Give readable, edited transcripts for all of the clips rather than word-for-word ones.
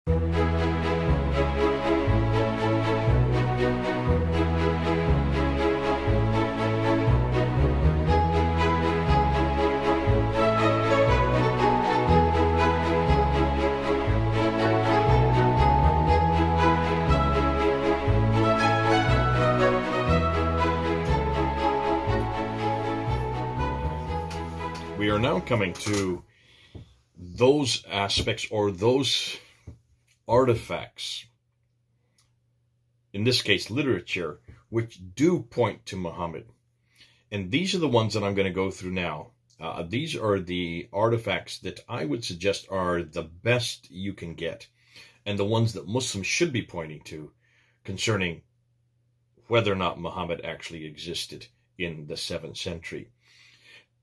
We are now coming to those aspects or those artifacts, in this case literature, which do point to Muhammad. And these are the ones that I'm going to go through now. These are the artifacts that I would suggest are the best you can get, and the ones that Muslims should be pointing to concerning whether or not Muhammad actually existed in the 7th century.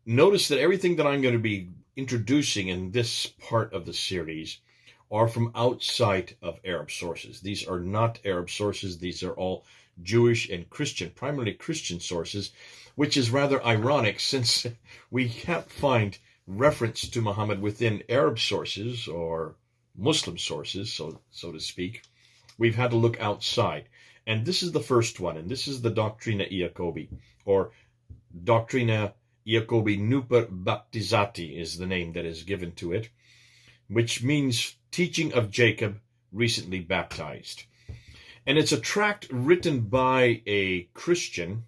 Notice that everything that I'm going to be introducing in this part of the series are from outside of Arab sources. These are not Arab sources. These are all Jewish and Christian, primarily Christian sources, which is rather ironic since we can't find reference to Muhammad within Arab sources or Muslim sources, so to speak. We've had to look outside. And this is the first one, and this is the Doctrina Iacobi, or Doctrina Iacobi Nuper Baptizati is the name that is given to it, which means teaching of Jacob recently baptized. And it's a tract written by a Christian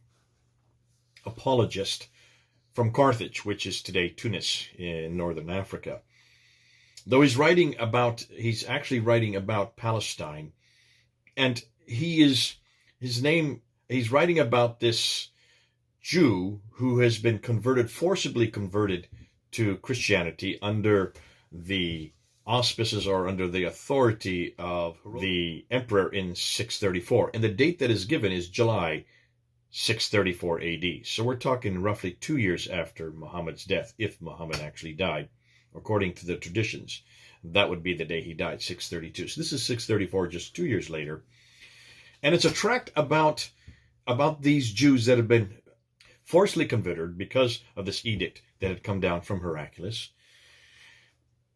apologist from Carthage, which is today Tunis in northern Africa. Though he's actually writing about Palestine, and he's writing about this Jew who has been forcibly converted to Christianity under the auspices or under the authority of the emperor in 634. And the date that is given is July 634 AD. So we're talking roughly 2 years after Muhammad's death, if Muhammad actually died. According to the traditions, that would be the day he died, 632. So this is 634, just 2 years later. And it's a tract about these Jews that have been forcibly converted because of this edict that had come down from Heraclius.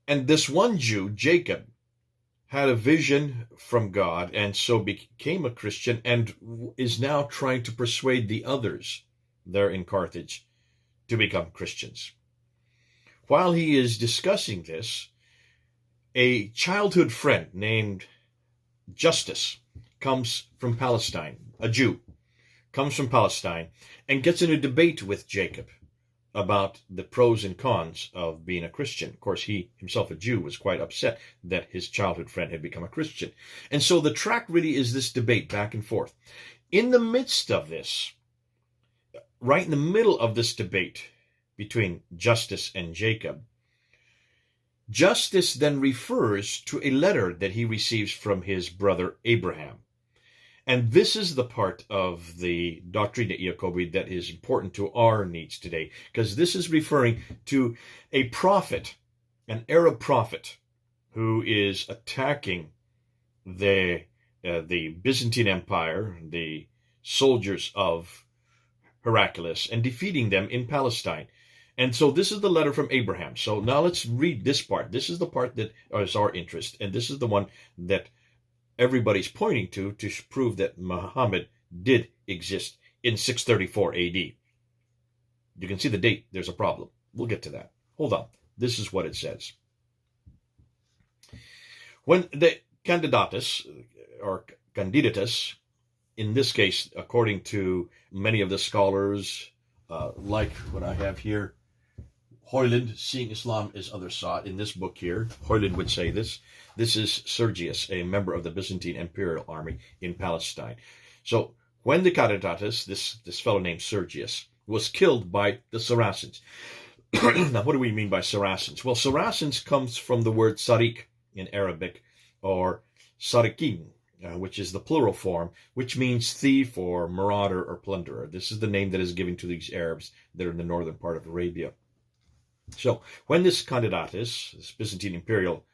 And this one Jew, Jacob, had a vision from God and so became a Christian and is now trying to persuade the others there in Carthage to become Christians. While he is discussing this, a childhood friend named Justus comes from Palestine, a Jew, comes from Palestine and gets in a debate with Jacob about the pros and cons of being a Christian. Of course, he himself, a Jew, was quite upset that his childhood friend had become a Christian. And so the tract really is this debate back and forth. In the midst of this, right in the middle of this debate between Justus and Jacob, Justus then refers to a letter that he receives from his brother Abraham. And this is the part of the Doctrina Iacobi that is important to our needs today, because this is referring to a prophet, an Arab prophet, who is attacking the Byzantine Empire, the soldiers of Heraclius, and defeating them in Palestine. And so this is the letter from Abraham. So now let's read this part. This is the part that is our interest, and this is the one that everybody's pointing to prove that Muhammad did exist in 634 AD. You can see the date. There's a problem. We'll get to that. Hold on. This is what it says. When the candidatus, or candidatus, in this case, according to many of the scholars, like what I have here, Hoyland, Seeing Islam as Others Saw It, in this book here, Hoyland would say this. This is Sergius, a member of the Byzantine Imperial Army in Palestine. So when the candidatus, this fellow named Sergius, was killed by the Saracens. Now, what do we mean by Saracens? Well, Saracens comes from the word Sarik in Arabic, or Sarikin, which is the plural form, which means thief or marauder or plunderer. This is the name that is given to these Arabs that are in the northern part of Arabia. So when this candidatus, this Byzantine imperial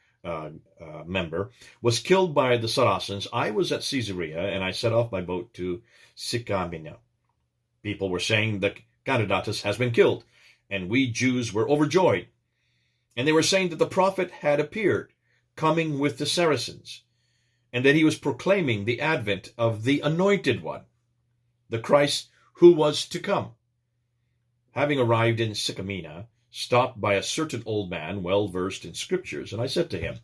member, was killed by the Saracens, I was at Caesarea and I set off my boat to Sycamina. People were saying the candidatus has been killed, and we Jews were overjoyed. And they were saying that the prophet had appeared. coming with the Saracens, and that he was proclaiming the advent of the Anointed One, the Christ who was to come. Having arrived in Sycamina, stopped by a certain old man well versed in Scriptures, and I said to him,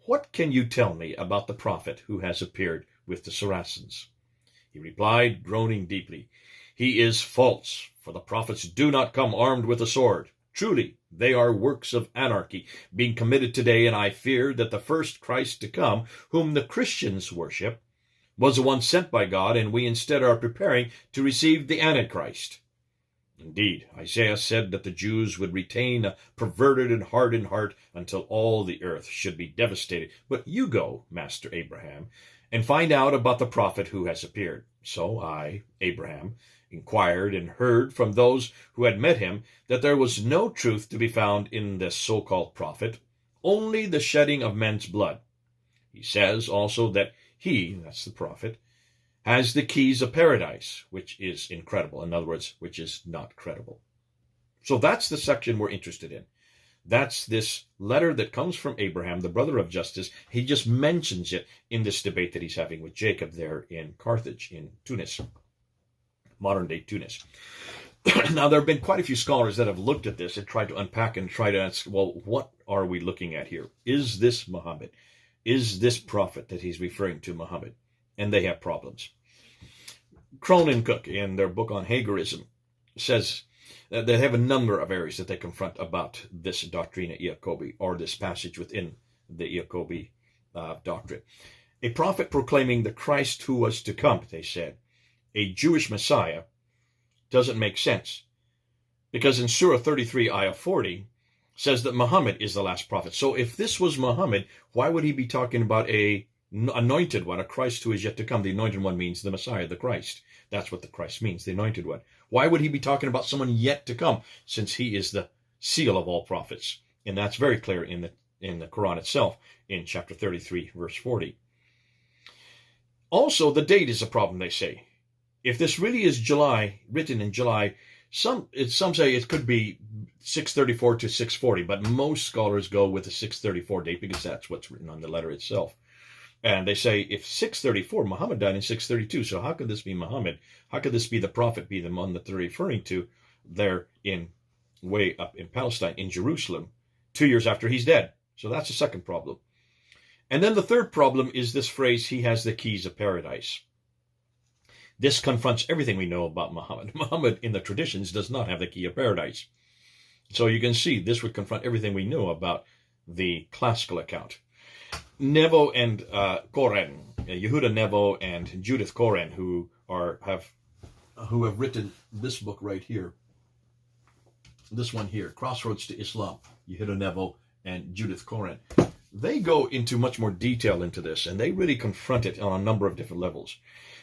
"What can you tell me about the prophet who has appeared with the Saracens?" He replied, groaning deeply, "He is false, for the prophets do not come armed with a sword. Truly, they are works of anarchy being committed today, and I fear that the first Christ to come, whom the Christians worship, was the one sent by God, and we instead are preparing to receive the Antichrist." Indeed, Isaiah said that the Jews would retain a perverted and hardened heart until all the earth should be devastated. But you go, Master Abraham, and find out about the prophet who has appeared. So I, Abraham, inquired and heard from those who had met him that there was no truth to be found in this so-called prophet, only the shedding of men's blood. He says also that he, that's the prophet, has the keys of paradise, which is incredible. In other words, which is not credible. So that's the section we're interested in. That's this letter that comes from Abraham, the brother of justice. He just mentions it in this debate that he's having with Jacob there in Carthage, in Tunis, modern-day Tunis. Now, there have been quite a few scholars that have looked at this and tried to unpack and try to ask, well, what are we looking at here? Is this Muhammad? Is this prophet that he's referring to Muhammad? And they have problems. Crone and Cook, in their book on Hagerism, says that they have a number of areas that they confront about this Doctrina Iacobi, or this passage within the Iacobi doctrine. A prophet proclaiming the Christ who was to come, they said, a Jewish Messiah, doesn't make sense. Because in Surah 33, Ayah 40, says that Muhammad is the last prophet. So if this was Muhammad, why would he be talking about a anointed one, a Christ who is yet to come? The anointed one means the Messiah, the Christ. That's what the Christ means, the anointed one. Why would he be talking about someone yet to come, since he is the seal of all prophets? And that's very clear in the Quran itself, in chapter 33, verse 40. Also, the date is a problem, they say. If this really is July, written in July, some say it could be 634 to 640, but most scholars go with the 634 date because that's what's written on the letter itself. And they say if 634, Muhammad died in 632, so how could this be Muhammad? How could this be the prophet, be the one that they're referring to there in way up in Palestine, in Jerusalem, 2 years after he's dead? So that's the second problem. And then the third problem is this phrase, he has the keys of paradise. This confronts everything we know about Muhammad. Muhammad, in the traditions, does not have the key of paradise. So you can see this would confront everything we know about the classical account. Nevo and Koren, Yehuda Nevo and Judith Koren, who have written this book right here, this one here, Crossroads to Islam, Yehuda Nevo and Judith Koren. They go into much more detail into this, and they really confront it on a number of different levels.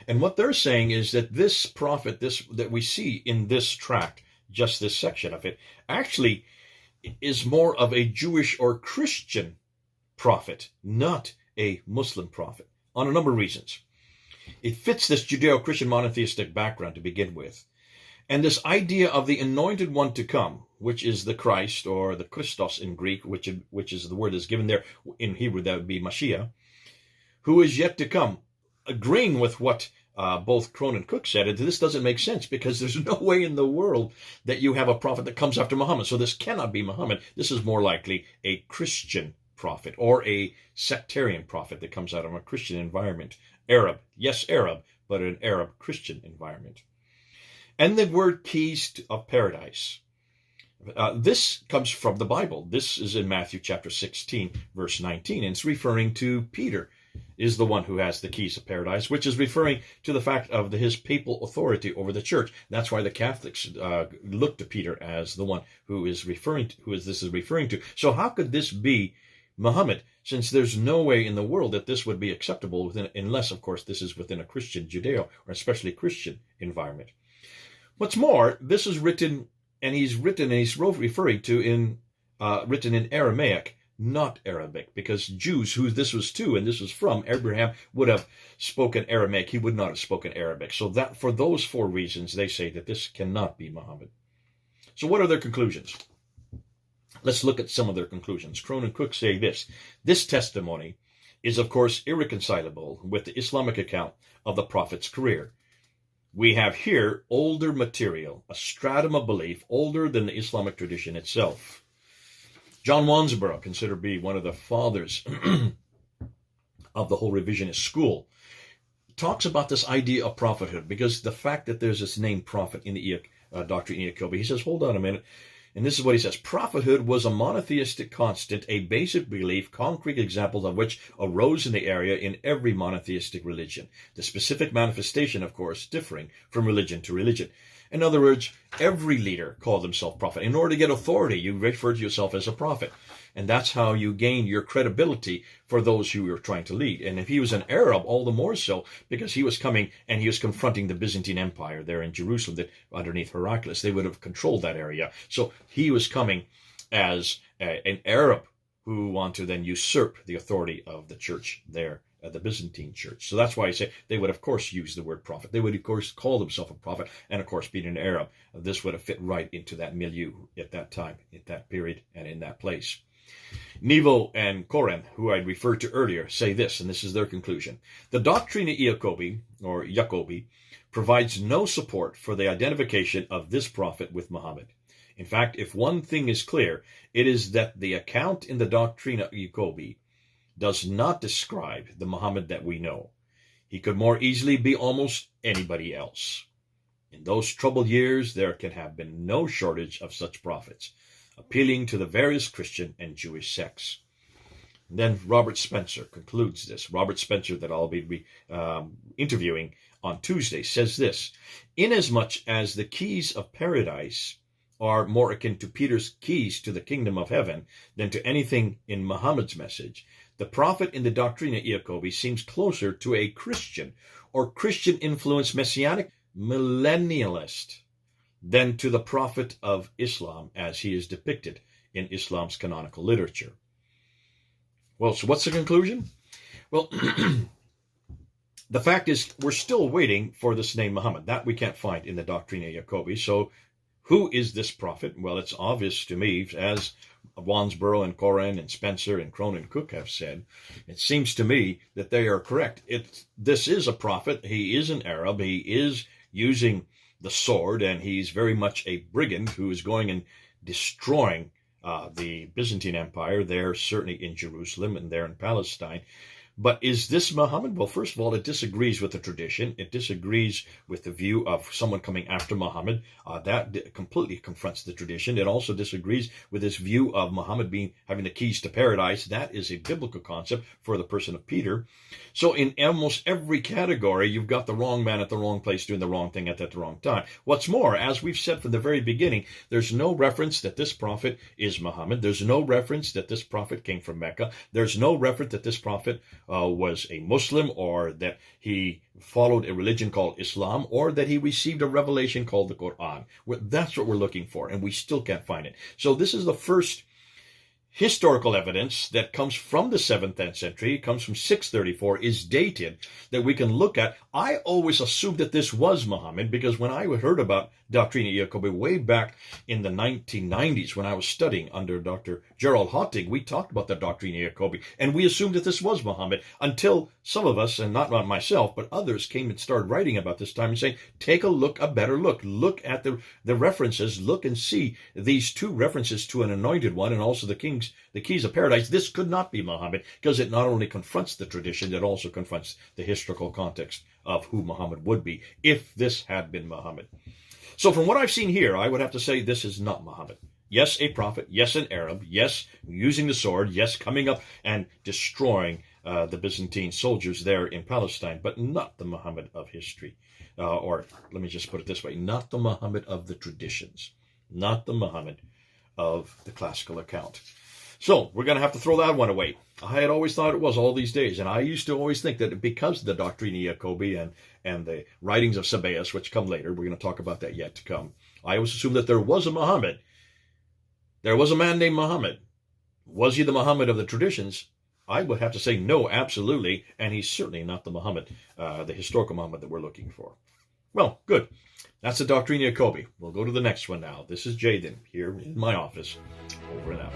And what they're saying is that this prophet, that we see in this tract, just this section of it, actually is more of a Jewish or Christian prophet, not a Muslim prophet, on a number of reasons. It fits this Judeo-Christian monotheistic background to begin with. And this idea of the anointed one to come, which is the Christ, or the Christos in Greek, which is the word that's given there. In Hebrew, that would be Mashiach, who is yet to come. Agreeing with what both Crone and Cook said, this doesn't make sense because there's no way in the world that you have a prophet that comes after Muhammad. So this cannot be Muhammad. This is more likely a Christian prophet or a sectarian prophet that comes out of a Christian environment. Arab, yes, Arab, but an Arab Christian environment. And the word keys of paradise. This comes from the Bible. This is in Matthew chapter 16, verse 19, and it's referring to Peter is the one who has the keys of paradise, which is referring to the fact of his papal authority over the church. That's why the Catholics look to Peter as the one this is referring to. So how could this be Muhammad, since there's no way in the world that this would be acceptable unless, of course, this is within a Christian Judeo, or especially Christian environment. What's more, this is written, and he's referring to written in Aramaic, not Arabic, because Jews who this was to and this was from, Abraham would have spoken Aramaic. He would not have spoken Arabic. So that for those four reasons, they say that this cannot be Muhammad. So what are their conclusions? Let's look at some of their conclusions. Crone and Cook say this: this testimony is, of course, irreconcilable with the Islamic account of the Prophet's career. We have here older material, a stratum of belief older than the Islamic tradition itself. John Wansborough, considered to be one of the fathers of the whole revisionist school, talks about this idea of prophethood, because the fact that there's this name prophet in the Doctrina Iacobi, he says, hold on a minute. And this is what he says: prophethood was a monotheistic constant, a basic belief, concrete examples of which arose in the area in every monotheistic religion. The specific manifestation, of course, differing from religion to religion. In other words, every leader called himself prophet. In order to get authority, you refer to yourself as a prophet. And that's how you gain your credibility for those who you're trying to lead. And if he was an Arab, all the more so, because he was coming and he was confronting the Byzantine Empire there in Jerusalem, that underneath Heraclius, they would have controlled that area. So he was coming as an Arab who wanted to then usurp the authority of the church there, the Byzantine church. So that's why I say they would, of course, use the word prophet. They would, of course, call themselves a prophet. And, of course, being an Arab, this would have fit right into that milieu at that time, at that period, and in that place. Nevo and Koren, who I referred to earlier, say this, and this is their conclusion: the Doctrina Iacobi, or Iacobi, provides no support for the identification of this prophet with Muhammad. In fact, if one thing is clear, it is that the account in the Doctrina Iacobi does not describe the Muhammad that we know. He could more easily be almost anybody else. In those troubled years, there can have been no shortage of such prophets, appealing to the various Christian and Jewish sects. And then Robert Spencer concludes this. Robert Spencer, that I'll be interviewing on Tuesday, says this: inasmuch as the keys of paradise are more akin to Peter's keys to the kingdom of heaven than to anything in Muhammad's message, the prophet in the Doctrina Iacobi seems closer to a Christian or Christian-influenced messianic millennialist than to the prophet of Islam as he is depicted in Islam's canonical literature. Well, so what's the conclusion? Well, the fact is we're still waiting for this name Muhammad. That we can't find in the Doctrina Iacobi. So who is this prophet? Well, it's obvious to me, as Wansborough and Koren and Spencer and Crone and Cook have said. It seems to me that they are correct. This is a prophet. He is an Arab. He is using the sword, and he's very much a brigand who is going and destroying the Byzantine Empire there, certainly in Jerusalem and there in Palestine. But is this Muhammad? Well, first of all, it disagrees with the tradition. It disagrees with the view of someone coming after Muhammad. That completely confronts the tradition. It also disagrees with this view of Muhammad having the keys to paradise. That is a biblical concept for the person of Peter. So in almost every category, you've got the wrong man at the wrong place doing the wrong thing at the wrong time. What's more, as we've said from the very beginning, there's no reference that this prophet is Muhammad. There's no reference that this prophet came from Mecca. There's no reference that this prophet was a Muslim, or that he followed a religion called Islam, or that he received a revelation called the Quran. That's what we're looking for, and we still can't find it. So this is the first historical evidence that comes from the 7th century, comes from 634, is dated, that we can look at. I always assumed that this was Muhammad, because when I heard about Doctrina Iacobi way back in the 1990s, when I was studying under Dr. Gerald Hottig, we talked about the Doctrina Iacobi, and we assumed that this was Muhammad, until some of us, and not myself, but others, came and started writing about this time and saying, take a look, a better look. Look at the references. Look and see these two references to an anointed one, and also the keys of paradise. This could not be Muhammad, because it not only confronts the tradition, it also confronts the historical context of who Muhammad would be if this had been Muhammad. So from what I've seen here, I would have to say this is not Muhammad. Yes, a prophet. Yes, an Arab. Yes, using the sword. Yes, coming up and destroying the Byzantine soldiers there in Palestine, but not the Muhammad of history. Or let me just put it this way, not the Muhammad of the traditions, not the Muhammad of the classical account. So we're going to have to throw that one away. I had always thought it was all these days, and I used to always think that because of the Doctrina Iacobi and the writings of Sabaeus, which come later, we're going to talk about that yet to come, I always assumed that there was a Muhammad. There was a man named Muhammad. Was he the Muhammad of the traditions? I would have to say no, absolutely, and he's certainly not the Muhammad, the historical Muhammad that we're looking for. Well, good. That's the Doctrina Iacobi. We'll go to the next one now. This is Jaden here in my office. Over and out.